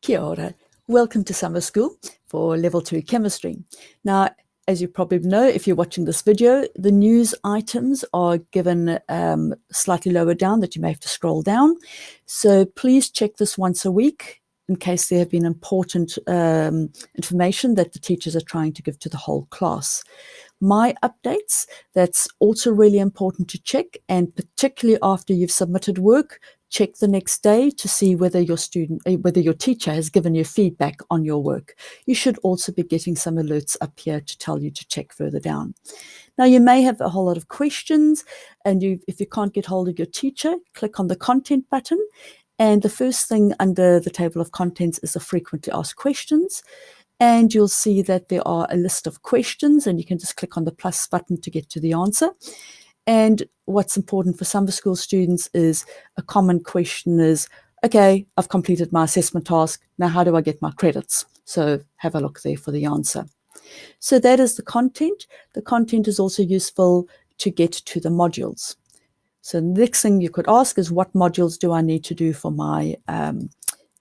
Kia ora. Welcome to summer school for level 2 chemistry. Now, as you probably know, if you're watching this video, the news items are given slightly lower down that you may have to scroll down. So please check this once a week in case there have been important information that the teachers are trying to give to the whole class. My updates, that's also really important to check, and particularly after you've submitted work, check the next day to see whether your teacher has given you feedback on your work. You should also be getting some alerts up here to tell you to check further down. Now, you may have a whole lot of questions, and if you can't get hold of your teacher, click on the content button. And the first thing under the table of contents is the frequently asked questions. And you'll see that there are a list of questions, and you can just click on the plus button to get to the answer. And what's important for summer school students is a common question is, okay, I've completed my assessment task. Now, how do I get my credits? So have a look there for the answer. So that is the content. The content is also useful to get to the modules. So the next thing you could ask is, what modules do I need to do for my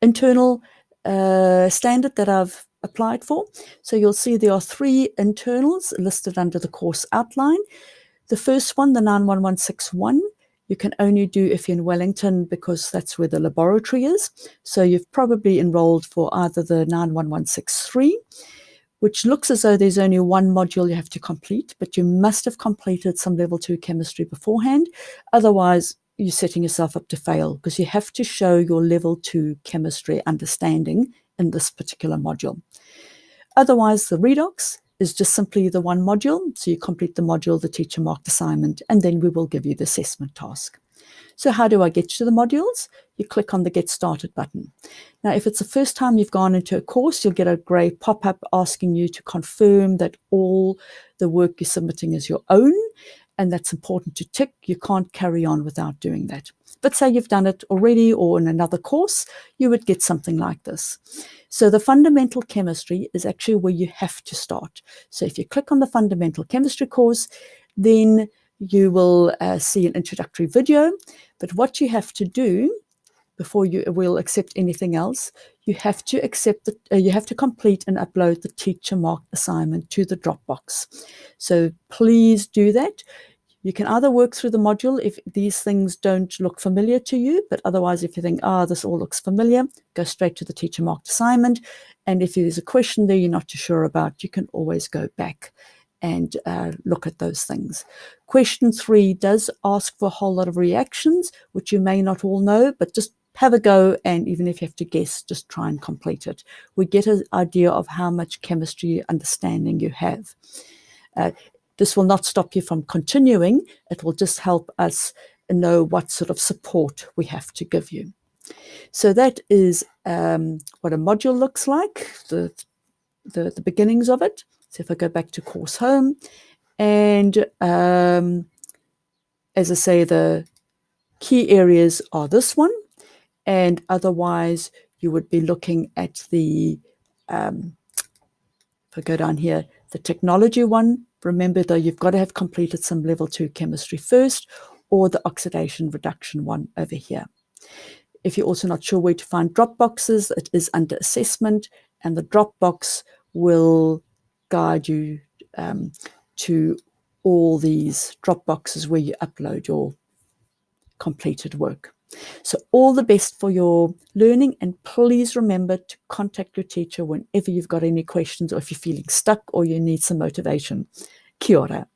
internal standard that I've applied for? So you'll see there are 3 internals listed under the course outline. The first one, the 91161, you can only do if you're in Wellington because that's where the laboratory is. So you've probably enrolled for either the 91163, which looks as though there's only one module you have to complete, but you must have completed some level 2 chemistry beforehand. Otherwise, you're setting yourself up to fail because you have to show your level 2 chemistry understanding in this particular module. Otherwise, the redox is just simply the one module. So you complete the module, the teacher marked assignment, and then we will give you the assessment task. So how do I get to the modules? You click on the Get Started button. Now, if it's the first time you've gone into a course, you'll get a grey pop-up asking you to confirm that all the work you're submitting is your own, and that's important to tick. You can't carry on without doing that. But say you've done it already or in another course, you would get something like this. So the fundamental chemistry is actually where you have to start. So if you click on the fundamental chemistry course, then you will see an introductory video. But what you have to do before you will accept anything else, you have to complete and upload the teacher marked assignment to the Dropbox. So please do that. You can either work through the module if these things don't look familiar to you, but otherwise if you think, this all looks familiar, go straight to the teacher marked assignment. And if there's a question there you're not too sure about, you can always go back and look at those things. Question 3 does ask for a whole lot of reactions, which you may not all know, but just have a go, and even if you have to guess, just try and complete it. We get an idea of how much chemistry understanding you have. This will not stop you from continuing. It will just help us know what sort of support we have to give you. So that is what a module looks like, the beginnings of it. So if I go back to course home, and as I say, the key areas are this one, and otherwise you would be looking at the, if I go down here, the technology one. Remember, though, you've got to have completed some level 2 chemistry first, or the oxidation reduction one over here. If you're also not sure where to find drop boxes, it is under assessment, and the drop box will guide you to all these drop boxes where you upload your completed work. So all the best for your learning, and please remember to contact your teacher whenever you've got any questions, or if you're feeling stuck or you need some motivation. Kia ora.